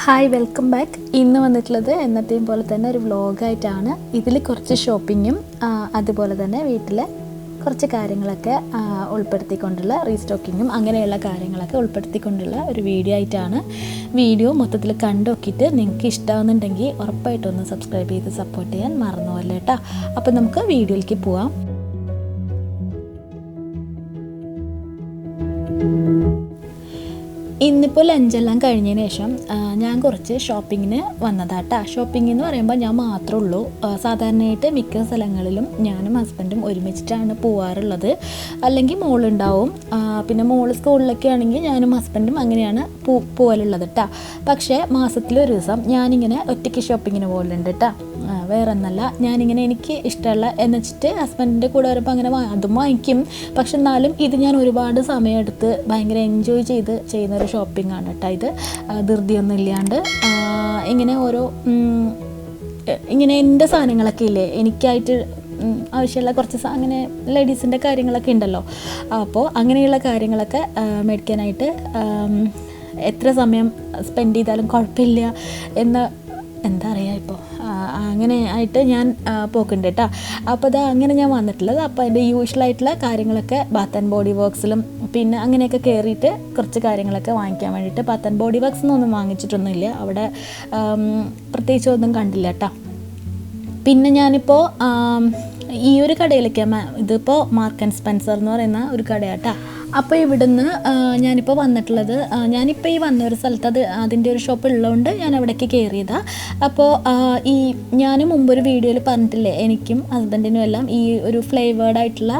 Hi welcome back. ഇന്ന് വന്നിട്ടുള്ളത് എന്നത്തെയും പോലെ തന്നെ ഒരു വ്ളോഗായിട്ടാണ്. ഇതിൽ കുറച്ച് ഷോപ്പിങ്ങും അതുപോലെ തന്നെ വീട്ടിലെ കുറച്ച് കാര്യങ്ങളൊക്കെ ഉൾപ്പെടുത്തിക്കൊണ്ടുള്ള റീസ്റ്റോക്കിങ്ങും അങ്ങനെയുള്ള കാര്യങ്ങളൊക്കെ ഉൾപ്പെടുത്തിക്കൊണ്ടുള്ള ഒരു വീഡിയോ ആയിട്ടാണ്. വീഡിയോ മൊത്തത്തിൽ കണ്ടുനോക്കിയിട്ട് നിങ്ങൾക്ക് ഇഷ്ടമാകുന്നുണ്ടെങ്കിൽ ഉറപ്പായിട്ടൊന്ന് സബ്സ്ക്രൈബ് ചെയ്ത് സപ്പോർട്ട് ചെയ്യാൻ മറന്നു പോകല്ലേ കേട്ടോ. അപ്പോൾ നമുക്ക് വീഡിയോയിലേക്ക് പോവാം. ഇന്നിപ്പോൾ ലഞ്ചെല്ലാം കഴിഞ്ഞതിന് ശേഷം ഞാൻ കുറച്ച് ഷോപ്പിങ്ങിന് വന്നതാട്ടാ. ഷോപ്പിംഗ് എന്ന് പറയുമ്പോൾ ഞാൻ മാത്രമേ ഉള്ളൂ. സാധാരണയായിട്ട് മിക്ക സ്ഥലങ്ങളിലും ഞാനും ഹസ്ബൻഡും ഒരുമിച്ചിട്ടാണ് പോവാറുള്ളത്. അല്ലെങ്കിൽ മോളുണ്ടാവും, പിന്നെ മോള് സ്കൂളിലൊക്കെ ആണെങ്കിൽ ഞാനും ഹസ്ബൻഡും അങ്ങനെയാണ് പോകലുള്ളത് കേട്ടോ. പക്ഷേ മാസത്തിലൊരു ദിവസം ഞാനിങ്ങനെ ഒറ്റയ്ക്ക് ഷോപ്പിങ്ങിന് പോകലുണ്ട് കേട്ടോ. വേറെ ഒന്നല്ല, ഞാനിങ്ങനെ എനിക്ക് ഇഷ്ടമുള്ള എന്ന് വെച്ചിട്ട് ഹസ്ബൻഡിൻ്റെ കൂടെ വരുമ്പോൾ അങ്ങനെ അതും വാങ്ങിക്കും. പക്ഷെ എന്നാലും ഇത് ഞാൻ ഒരുപാട് സമയമെടുത്ത് ഭയങ്കര എൻജോയ് ചെയ്ത് ചെയ്യുന്നൊരു ഷോപ്പിംഗ് ആണ് കേട്ടോ. ഇത് ധൃതിയൊന്നും ഇല്ലാണ്ട് ഇങ്ങനെ ഓരോ ഇങ്ങനെ എൻ്റെ സാധനങ്ങളൊക്കെ ഇല്ലേ, എനിക്കായിട്ട് ആവശ്യമുള്ള കുറച്ച് അങ്ങനെ ലേഡീസിൻ്റെ കാര്യങ്ങളൊക്കെ ഉണ്ടല്ലോ. അപ്പോൾ അങ്ങനെയുള്ള കാര്യങ്ങളൊക്കെ മേടിക്കാനായിട്ട് എത്ര സമയം സ്പെൻഡ് ചെയ്താലും കുഴപ്പമില്ല എന്ന് എന്താ പറയുക, ഇപ്പോൾ അങ്ങനെ ആയിട്ട് ഞാൻ പോക്കുണ്ട് കേട്ടോ. അപ്പോൾ അത് അങ്ങനെ ഞാൻ വന്നിട്ടുള്ളത്. അപ്പോൾ അതിൻ്റെ യൂഷ്വലായിട്ടുള്ള കാര്യങ്ങളൊക്കെ ബാത്ത് ആൻഡ് ബോഡി വർക്ക്സിലും പിന്നെ അങ്ങനെയൊക്കെ കയറിയിട്ട് കുറച്ച് കാര്യങ്ങളൊക്കെ വാങ്ങിക്കാൻ വേണ്ടിയിട്ട്. ബാത്ത് ആൻഡ് ബോഡി വർക്ക്സിനൊന്നും വാങ്ങിച്ചിട്ടൊന്നുമില്ല, അവിടെ പ്രത്യേകിച്ചൊന്നും കണ്ടില്ല കേട്ടോ. പിന്നെ ഞാനിപ്പോൾ ഈ ഒരു കടയിലേക്ക് ഇതിപ്പോൾ മാർക്ക് ആൻഡ് സ്പെൻസർ എന്ന് പറയുന്ന ഒരു കടയാട്ടോ. അപ്പോൾ ഇവിടുന്ന് ഞാനിപ്പോൾ വന്നിട്ടുള്ളത്, ഞാനിപ്പോൾ ഈ വന്നൊരു സ്ഥലത്ത് അതിൻ്റെ ഒരു ഷോപ്പ് ഉള്ളതുകൊണ്ട് ഞാൻ അവിടേക്ക് കയറിയതാണ്. അപ്പോൾ ഞാൻ മുമ്പൊരു വീഡിയോയിൽ പറഞ്ഞിട്ടില്ലേ, എനിക്കും ഹസ്ബൻഡിനും എല്ലാം ഈ ഒരു ഫ്ലേവേർഡായിട്ടുള്ള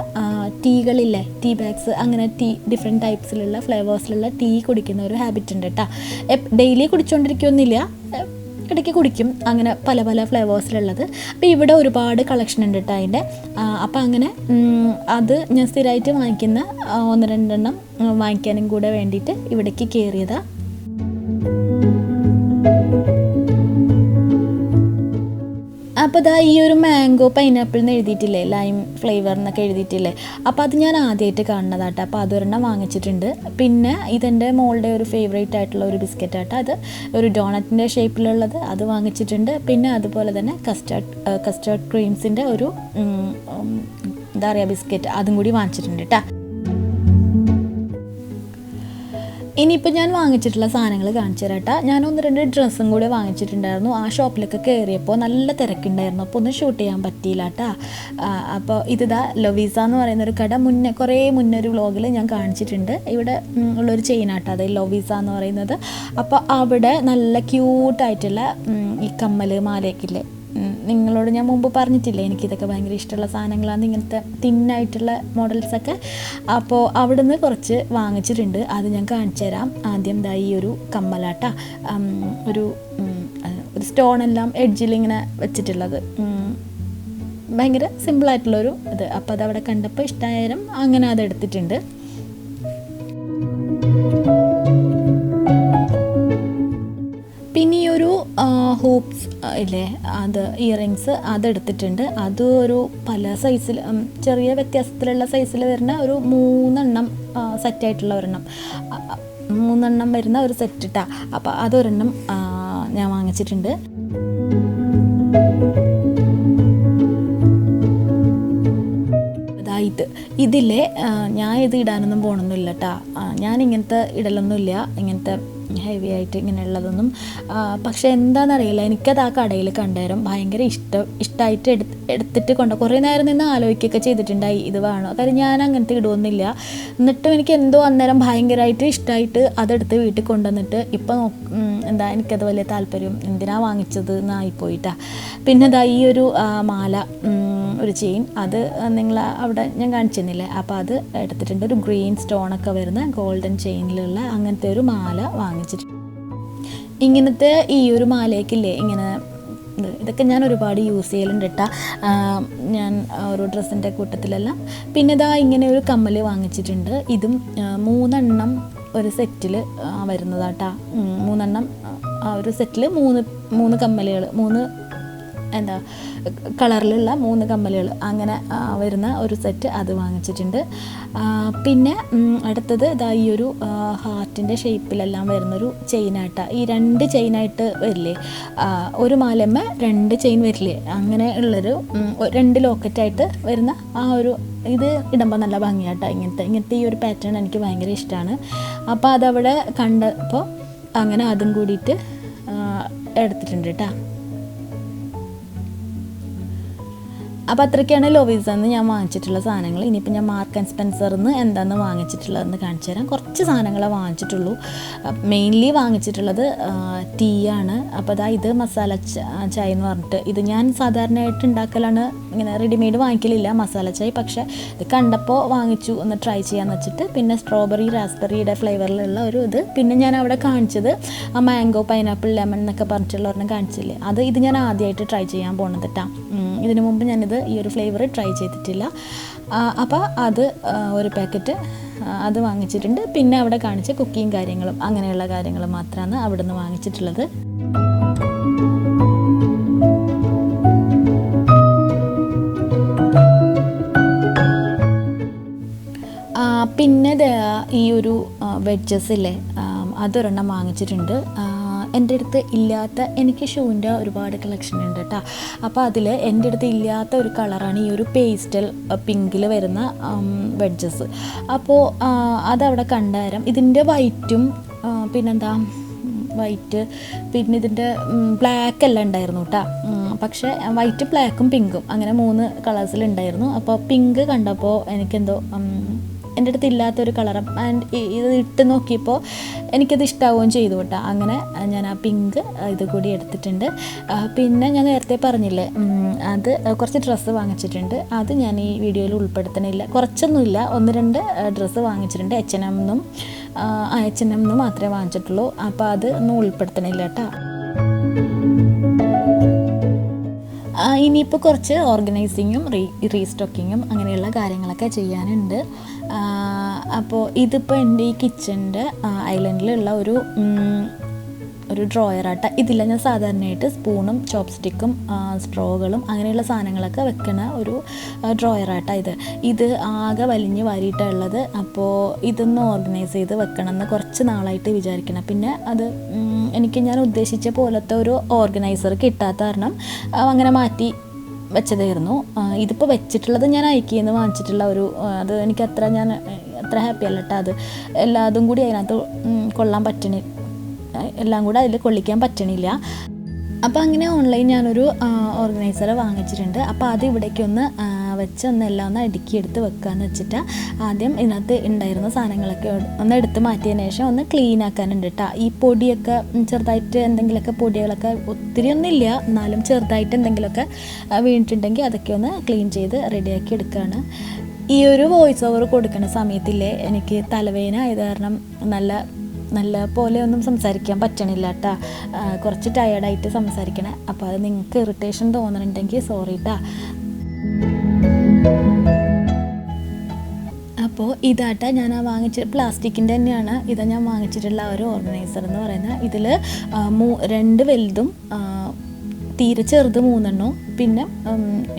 ടീകളില്ലേ, ടീ ബാഗ്സ്, അങ്ങനെ ഡിഫറെൻറ്റ് ടൈപ്സിലുള്ള ഫ്ലേവേഴ്സിലുള്ള ടീ കുടിക്കുന്ന ഒരു ഹാബിറ്റ് ഉണ്ട് കേട്ടോ. ഡെയിലി കുടിച്ചുകൊണ്ടിരിക്കുകയൊന്നുമില്ല, ഇടയ്ക്ക് കുടിക്കും, അങ്ങനെ പല പല ഫ്ലേവേഴ്സിലുള്ളത്. അപ്പോൾ ഇവിടെ ഒരുപാട് കളക്ഷൻ ഉണ്ട് കേട്ടോ അതിൻ്റെ. അപ്പോൾ അങ്ങനെ അത് ഞാൻ സ്ഥിരമായിട്ട് വാങ്ങിക്കുന്ന 1-2 എണ്ണം വാങ്ങിക്കാനും കൂടെ വേണ്ടിയിട്ട് ഇവിടേക്ക് കയറിയതാണ്. അപ്പോൾ ഇതാ ഈ ഒരു മാംഗോ പൈനാപ്പിൾ എന്ന് എഴുതിയിട്ടില്ലേ, ലൈം ഫ്ലേവർ എന്നൊക്കെ എഴുതിയിട്ടില്ലേ, അപ്പോൾ അത് ഞാൻ ആദ്യമായിട്ട് കാണുന്നതാട്ടോ. അപ്പോൾ അതൊരെണ്ണം വാങ്ങിച്ചിട്ടുണ്ട്. പിന്നെ ഇതെൻ്റെ മോളുടെ ഒരു ഫേവറേറ്റ് ആയിട്ടുള്ള ഒരു ബിസ്ക്കറ്റ് ആട്ടോ, അത് ഒരു ഡോണറ്റിൻ്റെ ഷേപ്പിലുള്ളത്, അത് വാങ്ങിച്ചിട്ടുണ്ട്. പിന്നെ അതുപോലെ തന്നെ കസ്റ്റാർഡ് ക്രീംസിൻ്റെ ഒരു എന്താ പറയുക ബിസ്ക്കറ്റ്, അതും കൂടി വാങ്ങിച്ചിട്ടുണ്ട് കേട്ടോ. ഇനിയിപ്പോൾ ഞാൻ വാങ്ങിച്ചിട്ടുള്ള സാധനങ്ങൾ കാണിച്ചു തരാം കേട്ടോ. ഞാൻ 1-2 ഡ്രസ്സും കൂടെ വാങ്ങിച്ചിട്ടുണ്ടായിരുന്നു. ആ ഷോപ്പിലൊക്കെ കയറിയപ്പോൾ നല്ല തിരക്കുണ്ടായിരുന്നു, അപ്പോൾ ഒന്നും ഷൂട്ട് ചെയ്യാൻ പറ്റിയില്ല കേട്ടോ. അപ്പോൾ ഇതിതാ ലൊവീസ എന്ന് പറയുന്നൊരു കട കുറേ മുന്നേ ഒരു വ്ളോഗിൽ ഞാൻ കാണിച്ചിട്ടുണ്ട്. ഇവിടെ ഉള്ളൊരു ചെയിനാട്ടോ അത് ലൊവീസ എന്ന് പറയുന്നത്. അപ്പോൾ അവിടെ നല്ല ക്യൂട്ടായിട്ടുള്ള ഈ കമ്മൽ മാലയൊക്കെ ഇല്ലേ, നിങ്ങളോട് ഞാൻ മുമ്പ് പറഞ്ഞിട്ടില്ലേ എനിക്കിതൊക്കെ ഭയങ്കര ഇഷ്ടമുള്ള സാധനങ്ങളാണ്, ഇങ്ങനത്തെ തിന്നായിട്ടുള്ള മോഡൽസൊക്കെ. അപ്പോൾ അവിടെ നിന്ന് കുറച്ച് വാങ്ങിച്ചിട്ടുണ്ട്, അത് ഞാൻ കാണിച്ചു തരാം. ആദ്യം ദാ ഈ ഒരു കമ്മലാട്ട, ഒരു സ്റ്റോണെല്ലാം എഡ്ജിൽ ഇങ്ങനെ വെച്ചിട്ടുള്ളത്, ഭയങ്കര സിമ്പിളായിട്ടുള്ളൊരു ഇത്. അപ്പോൾ അതവിടെ കണ്ടപ്പോൾ ഇഷ്ടമായാലും അങ്ങനെ അതെടുത്തിട്ടുണ്ട്. പിന്നെ ഈ ഒരു ഹൂപ്സ് ഇല്ലേ, അത് ഇയറിങ്സ് അതെടുത്തിട്ടുണ്ട്. അത് ഒരു പല സൈസിൽ, ചെറിയ വ്യത്യാസത്തിലുള്ള സൈസിൽ വരുന്ന ഒരു 3 എണ്ണം സെറ്റായിട്ടുള്ള ഒരെണ്ണം, 3 എണ്ണം വരുന്ന ഒരു സെറ്റ് ഇട്ടാ. അപ്പോൾ അതൊരെണ്ണം ഞാൻ വാങ്ങിച്ചിട്ടുണ്ട്. ഇതില്ലേ ഞാൻ ഇത് ഇടാനൊന്നും പോകണമെന്നില്ല കേട്ടോ. ഞാൻ ഇങ്ങനത്തെ ഇടലൊന്നുമില്ല, ഇങ്ങനത്തെ ഹെവി ആയിട്ട് ഇങ്ങനെയുള്ളതൊന്നും. പക്ഷേ എന്താണെന്നറിയില്ല, എനിക്കത് ആ കടയിൽ കണ്ടേരം ഭയങ്കര ഇഷ്ടമായിട്ട് എടുത്തിട്ട് കുറേ നേരം നിന്ന് ആലോചിക്കുകയൊക്കെ ചെയ്തിട്ടുണ്ടായി ഇത് വേണോ. കാര്യം ഞാൻ അങ്ങനത്തെ ഇടുമൊന്നുമില്ല. എന്നിട്ടും എനിക്ക് എന്തോ അന്നേരം ഭയങ്കരമായിട്ട് ഇഷ്ടമായിട്ട് അതെടുത്ത് വീട്ടിൽ കൊണ്ടുവന്നിട്ട് ഇപ്പോൾ എന്താ എനിക്കത് വലിയ താല്പര്യം, എന്തിനാ വാങ്ങിച്ചത് എന്നായിപ്പോയിട്ടാ. പിന്നെ ഇതാ ഈ ഒരു മാല, ഒരു ചെയിൻ, അത് നിങ്ങൾ അവിടെ ഞാൻ കാണിച്ചിരുന്നില്ലേ, അപ്പോൾ അത് എടുത്തിട്ടുണ്ട്. ഒരു ഗ്രീൻ സ്റ്റോണൊക്കെ വരുന്ന ഗോൾഡൻ ചെയിനിലുള്ള അങ്ങനത്തെ ഒരു മാല വാങ്ങിച്ചിട്ടുണ്ട്. ഇങ്ങനത്തെ ഈ ഒരു മാലയ്ക്കില്ലേ ഇങ്ങനെ ഇതൊക്കെ ഞാൻ ഒരുപാട് യൂസ് ചെയ്യലുണ്ട് കേട്ടോ, ഞാൻ ഓരോ ഡ്രസ്സിൻ്റെ കൂട്ടത്തിലെല്ലാം. പിന്നെ ഇതാ ഇങ്ങനെ ഒരു കമ്മൽ വാങ്ങിച്ചിട്ടുണ്ട്. ഇതും 3 എണ്ണം ഒരു സെറ്റിൽ വരുന്നതാട്ടാ. 3 എണ്ണം ഒരു സെറ്റിൽ 3 കമ്മലുകൾ, 3 എന്താ കളറിലുള്ള 3 കമ്മലുകൾ അങ്ങനെ വരുന്ന ഒരു സെറ്റ് അത് വാങ്ങിച്ചിട്ടുണ്ട്. പിന്നെ അടുത്തത് ഇതാ ഈ ഒരു ഹാർട്ടിൻ്റെ ഷേപ്പിലെല്ലാം വരുന്നൊരു ചെയിനായിട്ടാണ്. ഈ 2 ചെയിനായിട്ട് വരില്ലേ, ഒരു മാലമ്മ 2 ചെയിൻ വരില്ലേ, അങ്ങനെ ഉള്ളൊരു 2 ലോക്കറ്റായിട്ട് വരുന്ന ആ ഒരു ഇത് ഇടുമ്പോൾ നല്ല ഭംഗിയാട്ടോ. ഇങ്ങനത്തെ ഈ ഒരു പാറ്റേൺ എനിക്ക് ഭയങ്കര ഇഷ്ടമാണ്. അപ്പോൾ അതവിടെ കണ്ടപ്പോൾ അങ്ങനെ അതും കൂടിയിട്ട് എടുത്തിട്ടുണ്ട് കേട്ടോ. അപ്പോൾ അത്രയ്ക്കാണ് ലോവീസന്ന് ഞാൻ വാങ്ങിച്ചിട്ടുള്ള സാധനങ്ങൾ. ഇനിയിപ്പോൾ ഞാൻ മാർക്ക് ആൻഡ് സ്പെൻസറിന്ന് എന്താണെന്ന് വാങ്ങിച്ചിട്ടുള്ളതെന്ന് കാണിച്ചു തരാം. കുറച്ച് സാധനങ്ങളെ വാങ്ങിച്ചിട്ടുള്ളൂ. മെയിൻലി വാങ്ങിച്ചിട്ടുള്ളത് ടീ ആണ്. അപ്പോൾ അതാ ഇത് മസാല ചായ എന്ന് പറഞ്ഞിട്ട്, ഇത് ഞാൻ സാധാരണയായിട്ട് ഉണ്ടാക്കലാണ്, ഇങ്ങനെ റെഡിമെയ്ഡ് വാങ്ങിക്കലില്ല മസാല ചായ. പക്ഷേ ഇത് കണ്ടപ്പോൾ വാങ്ങിച്ചു, ഒന്ന് ട്രൈ ചെയ്യാമെന്ന് വെച്ചിട്ട്. പിന്നെ സ്ട്രോബെറി റാസ്ബെറിയുടെ ഫ്ലേവറിലുള്ള ഒരു ഇത്. പിന്നെ ഞാൻ അവിടെ കാണിച്ചത് ആ മാംഗോ പൈനാപ്പിൾ ലെമൺ എന്നൊക്കെ പറഞ്ഞിട്ടുള്ള ഒരെണ്ണം കാണിച്ചില്ലേ, ഇത് ഞാൻ ആദ്യമായിട്ട് ട്രൈ ചെയ്യാൻ പോകുന്നത് കേട്ടോ. ഇതിനു മുമ്പ് ഞാനിത് ഈ ഒരു ഫ്ലേവർ ട്രൈ ചെയ്തിട്ടില്ല. അപ്പോൾ അത് ഒരു പാക്കറ്റ് അത് വാങ്ങിച്ചിട്ടുണ്ട്. പിന്നെ അവിടെ കാണിച്ച കുക്കിങ് കാര്യങ്ങളും അങ്ങനെയുള്ള കാര്യങ്ങൾ മാത്രമാണ് അവിടെ നിന്ന് വാങ്ങിച്ചിട്ടുള്ളത്. പിന്നെ ഈ ഒരു വെഡ്ജസ് ഇല്ലേ, അതൊരെണ്ണം വാങ്ങിച്ചിട്ടുണ്ട്. എൻ്റെ അടുത്ത് ഇല്ലാത്ത, എനിക്ക് ഷൂവിൻ്റെ ഒരുപാട് കളക്ഷൻ ഉണ്ട് കേട്ടോ. അപ്പോൾ അതിൽ എൻ്റെ അടുത്ത് ഇല്ലാത്ത ഒരു കളറാണ് ഈ ഒരു പേസ്റ്റൽ പിങ്കിൽ വരുന്ന വെഡ്ജസ്. അപ്പോൾ അതവിടെ കണ്ടുതരാം. ഇതിൻ്റെ വൈറ്റും പിന്നെന്താ വൈറ്റ്, പിന്നെ ഇതിൻ്റെ ബ്ലാക്ക് എല്ലാം ഉണ്ടായിരുന്നു കേട്ടോ. പക്ഷേ വൈറ്റ് ബ്ലാക്കും പിങ്കും അങ്ങനെ 3 കളേഴ്സിലുണ്ടായിരുന്നു. അപ്പോൾ പിങ്ക് കണ്ടപ്പോൾ എനിക്കെന്തോ എൻ്റെ അടുത്ത് ഇല്ലാത്തൊരു കളർ, ആൻഡ് ഇത് ഇട്ട് നോക്കിയപ്പോൾ എനിക്കത് ഇഷ്ടാവുകയും ചെയ്തു കേട്ടോ. അങ്ങനെ ഞാൻ ആ പിങ്ക് ഇത് കൂടി എടുത്തിട്ടുണ്ട്. പിന്നെ ഞാൻ നേരത്തെ പറഞ്ഞില്ലേ, അത് കുറച്ച് ഡ്രസ്സ് വാങ്ങിച്ചിട്ടുണ്ട്. അത് ഞാൻ ഈ വീഡിയോയിൽ ഉൾപ്പെടുത്തണില്ല. കുറച്ചൊന്നുമില്ല, 1-2 ഡ്രസ്സ് വാങ്ങിച്ചിട്ടുണ്ട്. H&M മാത്രമേ വാങ്ങിച്ചിട്ടുള്ളൂ. അപ്പോൾ അത് ഒന്നും ഉൾപ്പെടുത്തണില്ല കേട്ടോ. ഇനിയിപ്പോൾ കുറച്ച് ഓർഗനൈസിങ്ങും റീസ്റ്റോക്കിങ്ങും അങ്ങനെയുള്ള കാര്യങ്ങളൊക്കെ ചെയ്യാനുണ്ട്. അപ്പോൾ ഇതിപ്പോൾ എൻ്റെ ഈ കിച്ചൻ്റെ ഐലൻഡിലുള്ള ഒരു ഡ്രോയറാട്ടോ. ഇതില്ല, ഞാൻ സാധാരണയായിട്ട് സ്പൂണും ചോപ്സ്റ്റിക്കും സ്ട്രോകളും അങ്ങനെയുള്ള സാധനങ്ങളൊക്കെ വെക്കുന്ന ഒരു ഡ്രോയറാട്ടോ ഇത് ആകെ വലിഞ്ഞ് വാരിയിട്ടുള്ളത്. അപ്പോൾ ഇതൊന്ന് ഓർഗനൈസ് ചെയ്ത് വെക്കണം എന്ന് കുറച്ച് നാളായിട്ട് വിചാരിക്കണം. പിന്നെ അത് ഞാൻ ഉദ്ദേശിച്ച പോലത്തെ ഒരു ഓർഗനൈസർ കിട്ടാത്ത കാരണം അങ്ങനെ മാറ്റി വെച്ചതായിരുന്നു. ഇതിപ്പോൾ വെച്ചിട്ടുള്ളത് ഞാൻ ഐക്കിയിൽ നിന്ന് വാങ്ങിച്ചിട്ടുള്ള അത് എനിക്ക് അത്ര ഹാപ്പി അല്ല കേട്ടോ. അത് എല്ലാതും കൂടി അതിനകത്ത് കൊള്ളാൻ എല്ലാം കൂടെ അതിൽ കൊള്ളിക്കാൻ പറ്റണില്ല. അപ്പോൾ അങ്ങനെ ഓൺലൈൻ ഞാനൊരു ഓർഗനൈസർ വാങ്ങിച്ചിട്ടുണ്ട്. അപ്പോൾ അത് ഇവിടേക്കൊന്ന് വെച്ച് എല്ലാം ഒന്ന് അടുക്കിയെടുത്ത് വെക്കാമെന്ന് വെച്ചിട്ട് ആദ്യം ഇതിനകത്ത് ഉണ്ടായിരുന്ന സാധനങ്ങളൊക്കെ ഒന്ന് എടുത്ത് മാറ്റിയതിന് ശേഷം ഒന്ന് ക്ലീൻ ആക്കാനുണ്ട് കേട്ടോ. ഈ പൊടിയൊക്കെ ചെറുതായിട്ട് എന്തെങ്കിലുമൊക്കെ പൊടികളൊക്കെ ഒത്തിരി ഒന്നുമില്ല, എന്നാലും ചെറുതായിട്ട് എന്തെങ്കിലുമൊക്കെ വീണിട്ടുണ്ടെങ്കിൽ അതൊക്കെ ഒന്ന് ക്ലീൻ ചെയ്ത് റെഡിയാക്കി എടുക്കുകയാണ്. ഈ ഒരു വോയിസ് ഓവർ കൊടുക്കുന്ന സമയത്തില്ലേ, എനിക്ക് തലവേദന ആയത് കാരണം നല്ല പോലെ ഒന്നും സംസാരിക്കാൻ പറ്റണില്ല കേട്ടോ. കുറച്ച് ടയേർഡായിട്ട് സംസാരിക്കണേ. അപ്പോൾ അത് നിങ്ങൾക്ക് ഇറിറ്റേഷൻ തോന്നുന്നുണ്ടെങ്കിൽ സോറി കേട്ടോ. അപ്പോൾ ഇതാട്ടാ ഞാൻ പ്ലാസ്റ്റിക്കിൻ്റെ തന്നെയാണ് ഞാൻ വാങ്ങിച്ചിട്ടുള്ള ഒരു ഓർഗനൈസർ എന്ന് പറയുന്നത്. ഇതിൽ 2 വലുതും തീരെ ചെറുത് 3 എണ്ണവും പിന്നെ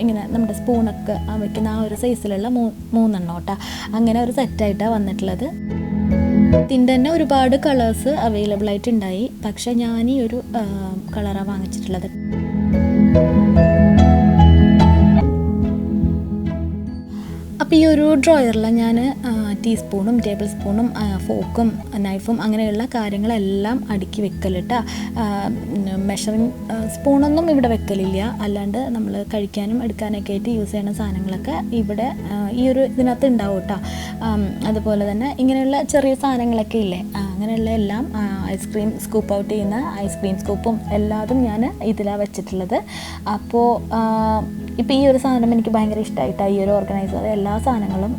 ഇങ്ങനെ നമ്മുടെ സ്പൂണൊക്കെ വയ്ക്കുന്ന ആ ഒരു സൈസിലുള്ള 3 എണ്ണം കേട്ടോ. അങ്ങനെ ഒരു സെറ്റായിട്ടാണ് വന്നിട്ടുള്ളത്. ഇതിൻ്റെ തന്നെ ഒരുപാട് കളേഴ്സ് അവൈലബിൾ ആയിട്ടുണ്ടായി. പക്ഷേ ഞാൻ ഈ ഒരു കളറാണ് വാങ്ങിച്ചിട്ടുള്ളത്. അപ്പോൾ ഈ ഒരു ഡ്രോയറിൽ ഞാൻ ടീസ്പൂണും ടേബിൾ സ്പൂണും ഫോക്കും നൈഫും അങ്ങനെയുള്ള കാര്യങ്ങളെല്ലാം അടുക്കി വെക്കലിട്ടാ. മെഷറിങ് സ്പൂണൊന്നും ഇവിടെ വെക്കലില്ല. അല്ലാണ്ട് നമ്മൾ കഴിക്കാനും എടുക്കാനൊക്കെ ആയിട്ട് യൂസ് ചെയ്യുന്ന സാധനങ്ങളൊക്കെ ഇവിടെ ഈ ഒരു ഇതിനകത്ത് ഉണ്ടാവും കേട്ടോ. അതുപോലെ തന്നെ ഇങ്ങനെയുള്ള ചെറിയ സാധനങ്ങളൊക്കെ ഇല്ലേ, അങ്ങനെയുള്ള എല്ലാം ഐസ്ക്രീം സ്കൂപ്പ് ഔട്ട് ചെയ്യുന്ന ഐസ്ക്രീം സ്കൂപ്പും എല്ലാതും ഞാൻ ഇതിലാണ് വെച്ചിട്ടുള്ളത്. അപ്പോൾ ഇപ്പോൾ ഈ ഒരു സാധനം എനിക്ക് ഭയങ്കര ഇഷ്ടമായിട്ടാണ്. ഈ ഒരു ഓർഗനൈസർ എല്ലാ സാധനങ്ങളും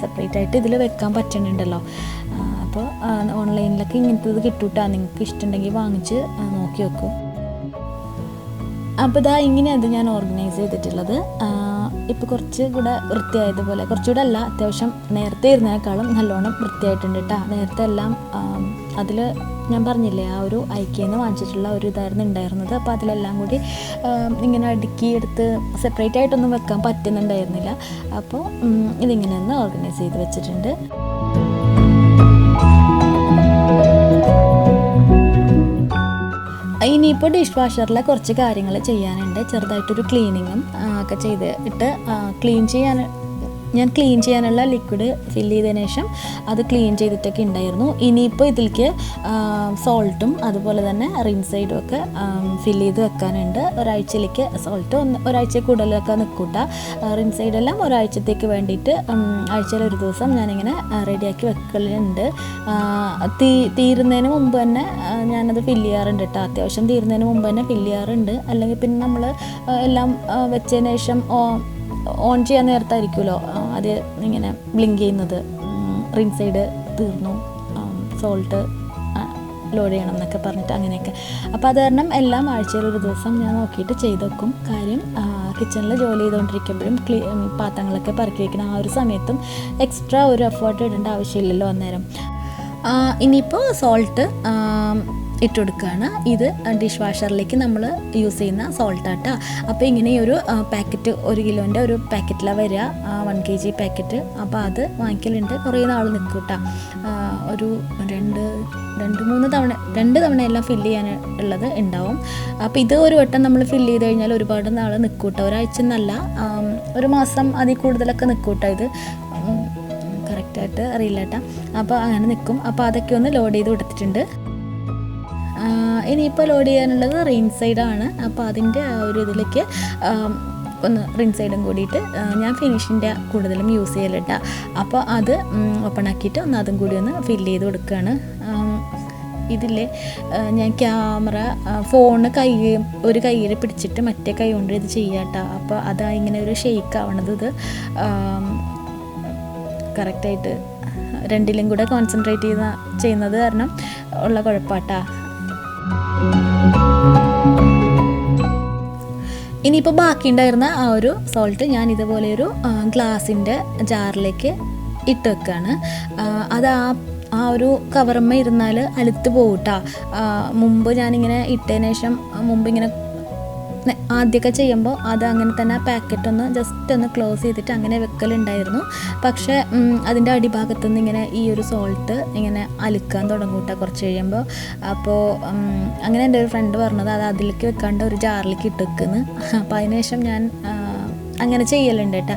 സെപ്പറേറ്റ് ആയിട്ട് ഇതിൽ വെക്കാൻ പറ്റുന്നുണ്ടല്ലോ. അപ്പോൾ ഓൺലൈനിലൊക്കെ ഇങ്ങനത്തെ ഇത് കിട്ടൂട്ടാ. നിങ്ങൾക്ക് ഇഷ്ടമുണ്ടെങ്കിൽ വാങ്ങിച്ച് നോക്കി വെക്കും. അപ്പോൾ ഇങ്ങനെ അത് ഞാൻ ഓർഗനൈസ് ചെയ്തിട്ടുള്ളത്. ഇപ്പോൾ കുറച്ച് കൂടെ വൃത്തിയായതുപോലെ, കുറച്ചുകൂടെ അല്ല, അത്യാവശ്യം നേരത്തെ ഇരുന്നതിനേക്കാളും നല്ലോണം വൃത്തിയായിട്ടുണ്ട് കേട്ടോ. നേരത്തെ എല്ലാം അതിൽ ഞാൻ പറഞ്ഞില്ലേ ആ ഒരു ഐക്യയിൽ നിന്ന് വാങ്ങിച്ചിട്ടുള്ള ഒരു ഇതായിരുന്നു ഉണ്ടായിരുന്നത്. അപ്പോൾ അതിലെല്ലാം കൂടി ഇങ്ങനെ അടുക്കി എടുത്ത് സെപ്പറേറ്റ് ആയിട്ടൊന്നും വെക്കാൻ പറ്റുന്നുണ്ടായിരുന്നില്ല. അപ്പോൾ ഇതിങ്ങനെ ഒന്ന് ഓർഗനൈസ് ചെയ്ത് വെച്ചിട്ടുണ്ട്. ഇനിയിപ്പോൾ ഡിഷ് വാഷറിലെ കുറച്ച് കാര്യങ്ങൾ ചെയ്യാനുണ്ട്. ചെറുതായിട്ടൊരു ക്ലീനിങ്ങും ഒക്കെ ചെയ്തിട്ട് ഞാൻ ക്ലീൻ ചെയ്യാനുള്ള ലിക്വിഡ് ഫില്ല് ചെയ്തതിന് ശേഷം അത് ക്ലീൻ ചെയ്തിട്ടൊക്കെ ഉണ്ടായിരുന്നു. ഇനിയിപ്പോൾ ഇതിലേക്ക് സോൾട്ടും അതുപോലെ തന്നെ റിൻസൈഡും ഒക്കെ ഫില്ല് ചെയ്ത് വെക്കാനുണ്ട്. ഒരാഴ്ചയിലേക്ക് സോൾട്ട് ഒരാഴ്ച കൂടുതലൊക്കെ നിൽക്കൂട്ട. റിൻസൈഡെല്ലാം ഒരാഴ്ചത്തേക്ക് വേണ്ടിയിട്ട് ആഴ്ചയിൽ ഒരു ദിവസം ഞാനിങ്ങനെ റെഡിയാക്കി വെക്കലുണ്ട്. തീരുന്നതിന് മുമ്പ് തന്നെ ഞാനത് ഫില്ല് ചെയ്യാറുണ്ട് കേട്ടോ. അത്യാവശ്യം തീരുന്നതിന് മുമ്പ് തന്നെ ഫില്ല് ചെയ്യാറുണ്ട്. അല്ലെങ്കിൽ പിന്നെ നമ്മൾ എല്ലാം വെച്ചതിന് ശേഷം ഓൺ ചെയ്യാൻ നേരത്തായിരിക്കുമല്ലോ അത് ഇങ്ങനെ ബ്ലിങ്ക് ചെയ്യുന്നത്, റിൻസൈഡ് തീർന്നു, സോൾട്ട് ലോഡ് ചെയ്യണം എന്നൊക്കെ പറഞ്ഞിട്ട് അങ്ങനെയൊക്കെ. അപ്പോൾ അത് കാരണം എല്ലാം ആഴ്ചയിലൊരു ദിവസം ഞാൻ നോക്കിയിട്ട് ചെയ്ത് വെക്കും. കാര്യം കിച്ചണിൽ ജോലി ചെയ്തുകൊണ്ടിരിക്കുമ്പോഴും പാത്രങ്ങളൊക്കെ പറക്കി വയ്ക്കുന്ന ആ ഒരു സമയത്തും എക്സ്ട്രാ ഒരു എഫേർട്ട് ഇടേണ്ട ആവശ്യമില്ലല്ലോ അന്നേരം. ഇനിയിപ്പോൾ സോൾട്ട് ഇട്ട് കൊടുക്കുകയാണ്. ഇത് ഡിഷ് വാഷറിലേക്ക് നമ്മൾ യൂസ് ചെയ്യുന്ന സോൾട്ടാട്ടാ. അപ്പോൾ ഇങ്ങനെ ഒരു പാക്കറ്റ് 1 കിലോൻ്റെ ഒരു പാക്കറ്റിലാണ് വരിക, 1 kg പാക്കറ്റ്. അപ്പോൾ അത് വാങ്ങിക്കലുണ്ട്. കുറേ നാൾ നിൽക്കും കേട്ടോ. ഒരു 2 തവണയെല്ലാം ഫില്ല് ചെയ്യാൻ ഉള്ളത് ഉണ്ടാവും. അപ്പോൾ ഇത് ഒരു വട്ടം നമ്മൾ ഫില്ല് ചെയ്ത് കഴിഞ്ഞാൽ ഒരുപാട് നാൾ നിൽക്കും കേട്ടോ. ഒരാഴ്ച എന്നല്ല, ഒരു മാസം അതിൽ കൂടുതലൊക്കെ നിൽക്കും കേട്ടോ. ഇത് കറക്റ്റായിട്ട് അറിയില്ല കേട്ടോ. അപ്പോൾ അങ്ങനെ നിൽക്കും. അപ്പോൾ അതൊക്കെ ഒന്ന് ലോഡ് ചെയ്ത് കൊടുത്തിട്ടുണ്ട്. ഇനിയിപ്പോൾ ലോഡ് ചെയ്യാനുള്ളത് റിൻസൈഡാണ്. അപ്പോൾ അതിൻ്റെ ആ ഒരു ഇതിലേക്ക് ഒന്ന് റിൻസൈഡും കൂടിയിട്ട് ഞാൻ ഫിനിഷിൻ്റെ കൂടുതലും യൂസ് ചെയ്യലിട്ട. അപ്പോൾ അത് ഓപ്പൺ ആക്കിയിട്ട് ഒന്ന് അതും കൂടി ഒന്ന് ഫില്ല് ചെയ്ത് കൊടുക്കുകയാണ്. ഇതില്ലേ ഞാൻ ക്യാമറ ഫോണ് ഒരു കയ്യിൽ പിടിച്ചിട്ട് മറ്റേ കൈ കൊണ്ട് ഇത് ചെയ്യാട്ടോ. അപ്പോൾ അതാ ഇങ്ങനെ ഒരു ഷെയ്ക്ക് ആവണത്. ഇത് കറക്റ്റായിട്ട് രണ്ടിലും കൂടെ കോൺസെൻട്രേറ്റ് ചെയ്യുന്നത് കാരണം ഉള്ള കുഴപ്പമാട്ടാ. ഇനിയിപ്പോൾ ബാക്കിയുണ്ടായിരുന്ന ആ ഒരു സോൾട്ട് ഞാൻ ഇതുപോലെ ഒരു ഗ്ലാസിൻ്റെ ജാറിലേക്ക് ഇട്ട് വെക്കുകയാണ്. അത് ആ ഒരു കവറമ്മ ഇരുന്നാൽ അലുത്ത് പോകൂട്ടാ. മുമ്പ് ഞാനിങ്ങനെ ഇട്ടതിന് ശേഷം ഇങ്ങനെ ആദ്യമൊക്കെ ചെയ്യുമ്പോൾ അത് അങ്ങനെ തന്നെ ആ പാക്കറ്റ് ഒന്ന് ജസ്റ്റ് ഒന്ന് ക്ലോസ് ചെയ്തിട്ട് അങ്ങനെ വെക്കലുണ്ടായിരുന്നു. പക്ഷേ അതിൻ്റെ അടിഭാഗത്തു നിന്ന് ഇങ്ങനെ ഈ ഒരു സോൾട്ട് ഇങ്ങനെ അലുക്കാൻ തുടങ്ങൂട്ടാ കുറച്ച് കഴിയുമ്പോൾ. അപ്പോൾ അങ്ങനെ എൻ്റെ ഒരു ഫ്രണ്ട് പറഞ്ഞത് അത് അതിലേക്ക് വെക്കാണ്ട് ഒരു ജാറിലേക്ക് ഇട്ട് വെക്കുന്നു. അപ്പോൾ അതിനുശേഷം ഞാൻ അങ്ങനെ ചെയ്യലുണ്ട് കേട്ടോ.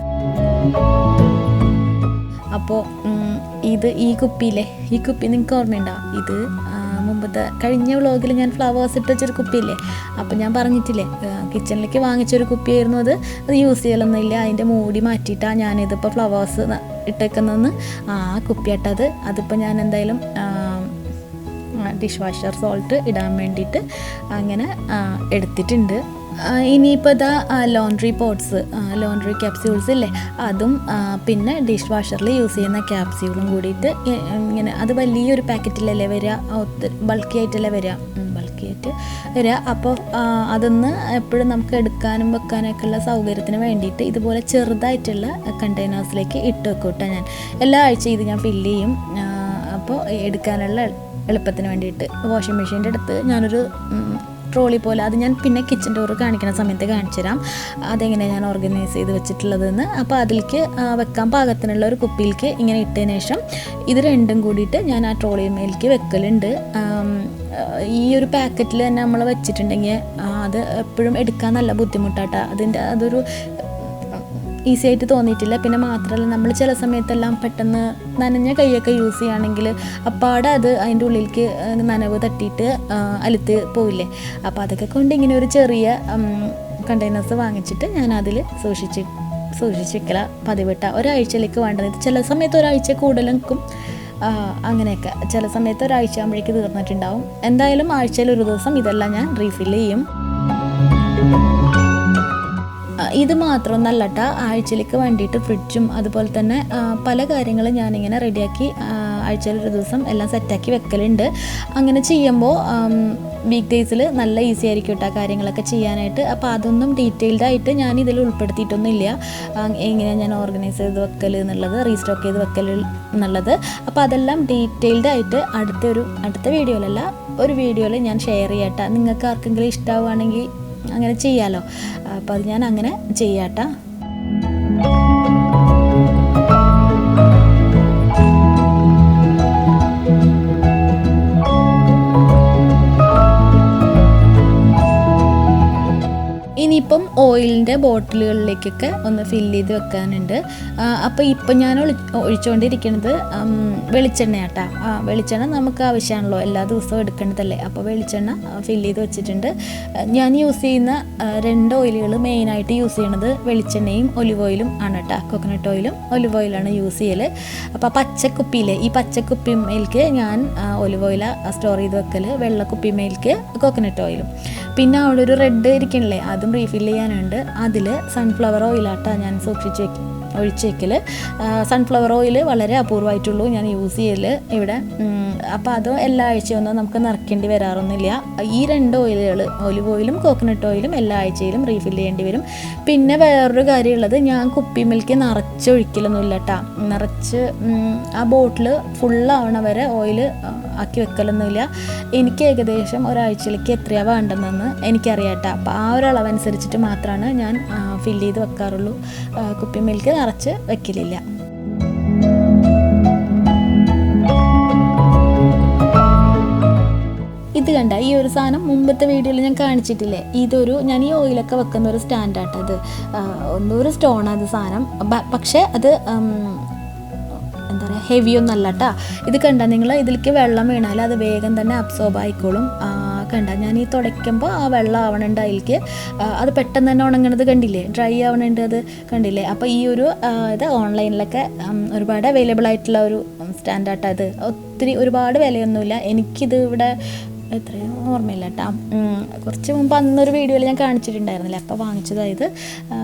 അപ്പോൾ ഈ കുപ്പി നിങ്ങൾക്ക് ഓർമ്മയുണ്ടോ? ഇത് മുമ്പത്തെ കഴിഞ്ഞ വ്ളോഗിൽ ഞാൻ ഫ്ലവേഴ്സ് ഇട്ട് വെച്ചൊരു കുപ്പിയില്ലേ, അപ്പോൾ ഞാൻ പറഞ്ഞിട്ടില്ലേ കിച്ചണിലേക്ക് വാങ്ങിച്ചൊരു കുപ്പിയായിരുന്നു അത് യൂസ് ചെയ്യലൊന്നുമില്ല. അതിൻ്റെ മൂടി മാറ്റിയിട്ടാണ് ഞാനിതിപ്പോൾ ഫ്ലവേഴ്സ് ഇട്ടേക്കുന്നതെന്ന്. ആ കുപ്പിയാട്ടത്. അതിപ്പോൾ ഞാൻ എന്തായാലും ഡിഷ് വാഷർ സോൾട്ട് ഇടാൻ വേണ്ടിയിട്ട് അങ്ങനെ എടുത്തിട്ടുണ്ട്. ഇനിയിപ്പോൾ ഇതാ ലോണ്ട്രി പോട്ട്സ്, ലോണ്ട്രി ക്യാപ്സ്യൂൾസ് ഇല്ലേ, അതും പിന്നെ ഡിഷ് വാഷറിൽ യൂസ് ചെയ്യുന്ന ക്യാപ്സ്യൂളും കൂടിയിട്ട് ഇങ്ങനെ അത് വലിയൊരു പാക്കറ്റിലല്ലേ വരിക, ബൾക്കി ആയിട്ടല്ലേ വരിക. അപ്പോൾ അതൊന്ന് എപ്പോഴും നമുക്ക് എടുക്കാനും വെക്കാനൊക്കെ ഉള്ള സൗകര്യത്തിന് വേണ്ടിയിട്ട് ഇതുപോലെ ചെറുതായിട്ടുള്ള കണ്ടെയ്നേഴ്സിലേക്ക് ഇട്ട് വെക്കൂട്ടെ. ഞാൻ എല്ലാ ആഴ്ചയും ഇത് ഞാൻ ഫില്ല് ചെയ്യും. അപ്പോൾ എടുക്കാനുള്ള എളുപ്പത്തിന് വേണ്ടിയിട്ട് വാഷിംഗ് മെഷീൻ്റെ അടുത്ത് ഞാനൊരു ട്രോളി പോലെ, അത് ഞാൻ പിന്നെ കിച്ചൺ ഡോർ കാണിക്കുന്ന സമയത്ത് കാണിച്ചു തരാം അതെങ്ങനെ ഞാൻ ഓർഗനൈസ് ചെയ്ത് വെച്ചിട്ടുള്ളതെന്ന്. അപ്പോൾ അതിലേക്ക് വെക്കാൻ പാകത്തിനുള്ള ഒരു കുപ്പിയിലേക്ക് ഇങ്ങനെ ഇട്ടതിന് ശേഷം ഇത് രണ്ടും കൂടിയിട്ട് ഞാൻ ആ ട്രോളിമേലേക്ക് വെക്കലുണ്ട്. ഈ ഒരു പാക്കറ്റിൽ തന്നെ നമ്മൾ വെച്ചിട്ടുണ്ടെങ്കിൽ അത് എപ്പോഴും എടുക്കാൻ നല്ല ബുദ്ധിമുട്ടാട്ടോ. അതൊരു ഈസി ആയിട്ട് തോന്നിയിട്ടില്ല. പിന്നെ മാത്രമല്ല നമ്മൾ ചില സമയത്തെല്ലാം പെട്ടെന്ന് നനഞ്ഞ കൈയൊക്കെ യൂസ് ചെയ്യുകയാണെങ്കിൽ അപ്പാടെ അത് അതിൻ്റെ ഉള്ളിലേക്ക് നനവ് തട്ടിയിട്ട് അലുത്ത് പോവില്ലേ. അപ്പോൾ അതൊക്കെ കൊണ്ട് ഇങ്ങനെ ഒരു ചെറിയ കണ്ടെയ്നേഴ്സ് വാങ്ങിച്ചിട്ട് ഞാൻ അതിൽ സൂക്ഷിച്ച് വെക്കല പതിവിട്ട. ഒരാഴ്ചയിലേക്ക് വേണ്ടത്. ചില സമയത്ത് ഒരാഴ്ച കൂടുതൽ നിൽക്കും. അങ്ങനെയൊക്കെ ചില സമയത്ത് ഒരാഴ്ച ആകുമ്പോഴേക്ക് തീർന്നിട്ടുണ്ടാവും. എന്തായാലും ആഴ്ചയിൽ ഒരു ദിവസം ഇതെല്ലാം ഞാൻ റീഫിൽ ചെയ്യും. ഇത് മാത്രമൊന്നല്ല കേട്ടോ, ആഴ്ചയിലേക്ക് വേണ്ടിയിട്ട് ഫ്രിഡ്ജും അതുപോലെ തന്നെ പല കാര്യങ്ങളും ഞാനിങ്ങനെ റെഡിയാക്കി ആഴ്ചയിൽ ഒരു ദിവസം എല്ലാം സെറ്റാക്കി വെക്കലുണ്ട്. അങ്ങനെ ചെയ്യുമ്പോൾ വീക്ക് ഡേയ്സിൽ നല്ല ഈസി ആയിരിക്കും കേട്ടോ കാര്യങ്ങളൊക്കെ ചെയ്യാനായിട്ട്. അപ്പോൾ അതൊന്നും ഡീറ്റെയിൽഡായിട്ട് ഞാൻ ഇതിൽ ഉൾപ്പെടുത്തിയിട്ടൊന്നുമില്ല, എങ്ങനെയാണ് ഞാൻ ഓർഗനൈസ് ചെയ്ത് വെക്കൽ എന്നുള്ളത്, റീസ്റ്റോക്ക് ചെയ്ത് വെക്കൽ എന്നുള്ളത്. അപ്പോൾ അതെല്ലാം ഡീറ്റെയിൽഡായിട്ട് അടുത്ത വീഡിയോയിലല്ല, ഒരു വീഡിയോയിൽ ഞാൻ ഷെയർ ചെയ്യാട്ടോ. നിങ്ങൾക്ക് ആർക്കെങ്കിലും ഇഷ്ടമാവുകയാണെങ്കിൽ അങ്ങനെ ചെയ്യാമല്ലോ. അപ്പോൾ അത് ഞാൻ അങ്ങനെ ചെയ്യാട്ടോ. ഇനിയിപ്പം ഓയിലിൻ്റെ ബോട്ടിലുകളിലേക്കൊക്കെ ഒന്ന് ഫില്ല് ചെയ്ത് വെക്കാനുണ്ട്. അപ്പോൾ ഇപ്പം ഞാൻ ഒഴിച്ചുകൊണ്ടിരിക്കുന്നത് വെളിച്ചെണ്ണയാട്ടാ. വെളിച്ചെണ്ണ നമുക്ക് ആവശ്യമാണല്ലോ, എല്ലാ ദിവസവും എടുക്കേണ്ടതല്ലേ. അപ്പോൾ വെളിച്ചെണ്ണ ഫില്ല് ചെയ്ത് വെച്ചിട്ടുണ്ട്. ഞാൻ യൂസ് ചെയ്യുന്ന 2 ഓയിലുകൾ മെയിനായിട്ട് യൂസ് ചെയ്യണത് വെളിച്ചെണ്ണയും ഒലിവ് ഓയിലും ആണ് കേട്ടോ. കോക്കനട്ട് ഓയിലും ഒലിവ് ഓയിലാണ് യൂസ് ചെയ്യൽ. അപ്പോൾ പച്ചക്കുപ്പിയിലെ ഈ പച്ചക്കുപ്പിമേൽക്ക് ഞാൻ ഒലിവ് ഓയിലാണ് സ്റ്റോർ ചെയ്ത് വെക്കൽ, വെള്ളക്കുപ്പിമേൽക്ക് കോക്കനട്ട് ഓയിലും. പിന്നെ അവിടെ ഒരു റെഡ് ഇരിക്കണില്ലേ, അതും റീഫിൽ ചെയ്യാനുണ്ട്. അതിൽ സൺഫ്ലവർ ഓയിലാട്ടാണ് ഞാൻ ഒഴിച്ച് വയ്ക്കൽ. സൺഫ്ലവർ ഓയിൽ വളരെ അപൂർവമായിട്ടുള്ളൂ ഞാൻ യൂസ് ചെയ്യൽ ഇവിടെ. അപ്പോൾ അത് എല്ലാ ആഴ്ചയൊന്നും നമുക്ക് നിറയ്ക്കേണ്ടി വരാറൊന്നുമില്ല. ഈ 2 ഓയിലുകൾ, ഒലിവ് ഓയിലും കോക്കനട്ട് ഓയിലും എല്ലാ ആഴ്ചയിലും റീഫിൽ ചെയ്യേണ്ടി വരും. പിന്നെ വേറൊരു കാര്യമുള്ളത്, ഞാൻ കുപ്പിമിൽക്ക് നിറച്ച് ഒഴിക്കലൊന്നുമില്ല കേട്ടോ. നിറച്ച് ആ ബോട്ടിൽ ഫുള്ളാവണ വരെ ഓയിൽ ആക്കി വെക്കലൊന്നുമില്ല. എനിക്ക് ഏകദേശം ഒരാഴ്ചയിലേക്ക് എത്രയാണ് വേണ്ടതെന്ന് എനിക്കറിയാം കേട്ടോ. അപ്പോൾ ആ ഒരു അളവനുസരിച്ചിട്ട് മാത്രമാണ് ഞാൻ ഫില്ല് ചെയ്ത് വെക്കാറുള്ളൂ. കുപ്പിമിൽക്ക് നിറച്ച് വെക്കലില്ല. ഇത് കണ്ട ഈ ഒരു സാധനം മുമ്പത്തെ വീഡിയോയിൽ ഞാൻ കാണിച്ചിട്ടില്ലേ, ഞാൻ ഈ ഓയിലൊക്കെ വെക്കുന്ന ഒരു സ്റ്റാൻഡാട്ടത്. ഒരു സ്റ്റോണത് സാധനം, പക്ഷേ അത് എന്താ പറയുക, ഹെവിയൊന്നല്ല കേട്ടോ. ഇത് കണ്ട നിങ്ങൾ, ഇതിലേക്ക് വെള്ളം വീണാൽ അത് വേഗം തന്നെ അബ്സോർബ് ആയിക്കോളും. കണ്ട ഞാൻ ഈ തുടയ്ക്കുമ്പോൾ ആ വെള്ളം ആവണുണ്ട് അതിലേക്ക്, അത് പെട്ടെന്ന് തന്നെ ഉണങ്ങണത് കണ്ടില്ലേ, ഡ്രൈ ആവണുണ്ട് അത് കണ്ടില്ലേ. അപ്പോൾ ഈ ഒരു ഇത് ഓൺലൈനിലൊക്കെ ഒരുപാട് അവൈലബിൾ ആയിട്ടുള്ള ഒരു സ്റ്റാൻഡാട്ടോ. ഇത് ഒരുപാട് വിലയൊന്നുമില്ല. എനിക്കിത് ഇവിടെ എത്രയോ ഓർമ്മയില്ല കേട്ടോ. കുറച്ച് മുമ്പ് അന്നൊരു വീഡിയോയിൽ ഞാൻ കാണിച്ചിട്ടുണ്ടായിരുന്നില്ല, അപ്പോൾ വാങ്ങിച്ചതായത്.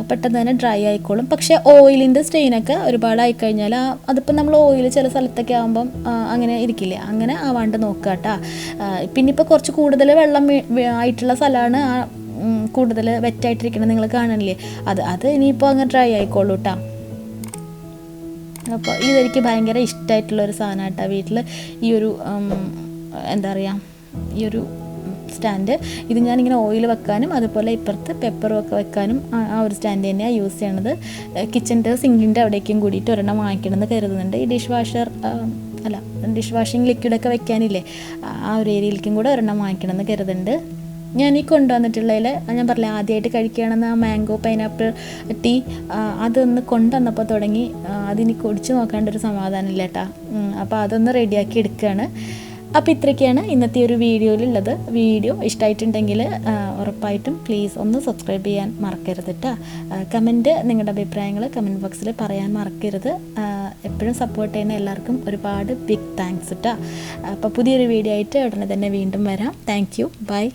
പെട്ടെന്ന് തന്നെ ഡ്രൈ ആയിക്കോളും. പക്ഷേ ഓയിലിൻ്റെ സ്റ്റെയിനൊക്കെ ഒരുപാടായിക്കഴിഞ്ഞാൽ അതിപ്പോൾ നമ്മൾ ഓയിൽ ചില സ്ഥലത്തൊക്കെ ആകുമ്പം അങ്ങനെ ഇരിക്കില്ലേ, അങ്ങനെ ആവാണ്ട് നോക്കുക കേട്ടോ. പിന്നെ ഇപ്പോൾ കുറച്ച് കൂടുതൽ വെള്ളം ആയിട്ടുള്ള സ്ഥലമാണ്, കൂടുതൽ വെറ്റായിട്ടിരിക്കണം നിങ്ങൾ കാണണില്ലേ, അത് ഇനിയിപ്പോൾ അങ്ങ് ഡ്രൈ ആയിക്കോളൂ കേട്ടോ. അപ്പോൾ ഇതെനിക്ക് ഭയങ്കര ഇഷ്ടമായിട്ടുള്ളൊരു സാധനം കേട്ടോ. വീട്ടിൽ ഈ ഒരു എന്താ പറയുക, ഈ ഒരു സ്റ്റാൻഡ്, ഇത് ഞാനിങ്ങനെ ഓയിൽ വെക്കാനും അതുപോലെ ഇപ്പുറത്ത് പെപ്പറും ഒക്കെ വെക്കാനും ആ ഒരു സ്റ്റാൻഡ് തന്നെയാണ് യൂസ് ചെയ്യണത്. കിച്ചൻ്റെ സിങ്കിൻ്റെ അവിടേക്കും കൂടിയിട്ട് ഒരെണ്ണം വാങ്ങിക്കണമെന്ന് കരുതുന്നുണ്ട്. ഈ ഡിഷ് വാഷിംഗ് ലിക്വിഡൊക്കെ വെക്കാനില്ലേ, ആ ഒരു ഏരിയയിലേക്കും കൂടെ ഒരെണ്ണം വാങ്ങിക്കണമെന്ന് കരുതുന്നുണ്ട്. ഞാൻ ഈ കൊണ്ടുവന്നിട്ടുള്ളതിൽ ഞാൻ പറഞ്ഞില്ല, ആദ്യമായിട്ട് കഴിക്കുകയാണെന്ന് ആ മാംഗോ പൈനാപ്പിൾ ടീ, അതൊന്ന് കൊണ്ടുവന്നപ്പോൾ തുടങ്ങി അതിനി കുടിച്ച് നോക്കാണ്ടൊരു സമാധാനമില്ല കേട്ടോ. അപ്പോൾ അതൊന്ന് റെഡിയാക്കി എടുക്കുകയാണ്. അപ്പോൾ ഇത്രയൊക്കെയാണ് ഇന്നത്തെ ഒരു വീഡിയോയിലുള്ളത്. വീഡിയോ ഇഷ്ടമായിട്ടുണ്ടെങ്കിൽ ഉറപ്പായിട്ടും പ്ലീസ് ഒന്ന് സബ്സ്ക്രൈബ് ചെയ്യാൻ മറക്കരുത് കേട്ടോ. കമൻറ്റ്, നിങ്ങളുടെ അഭിപ്രായങ്ങൾ കമൻറ്റ് ബോക്സിൽ പറയാൻ മറക്കരുത്. എപ്പോഴും സപ്പോർട്ട് ചെയ്യുന്ന എല്ലാവർക്കും ഒരുപാട് ബിഗ് താങ്ക്സ് കേട്ടോ. അപ്പോൾ പുതിയൊരു വീഡിയോ ആയിട്ട് ഉടനെ തന്നെ വീണ്ടും വരാം. Thank you, by.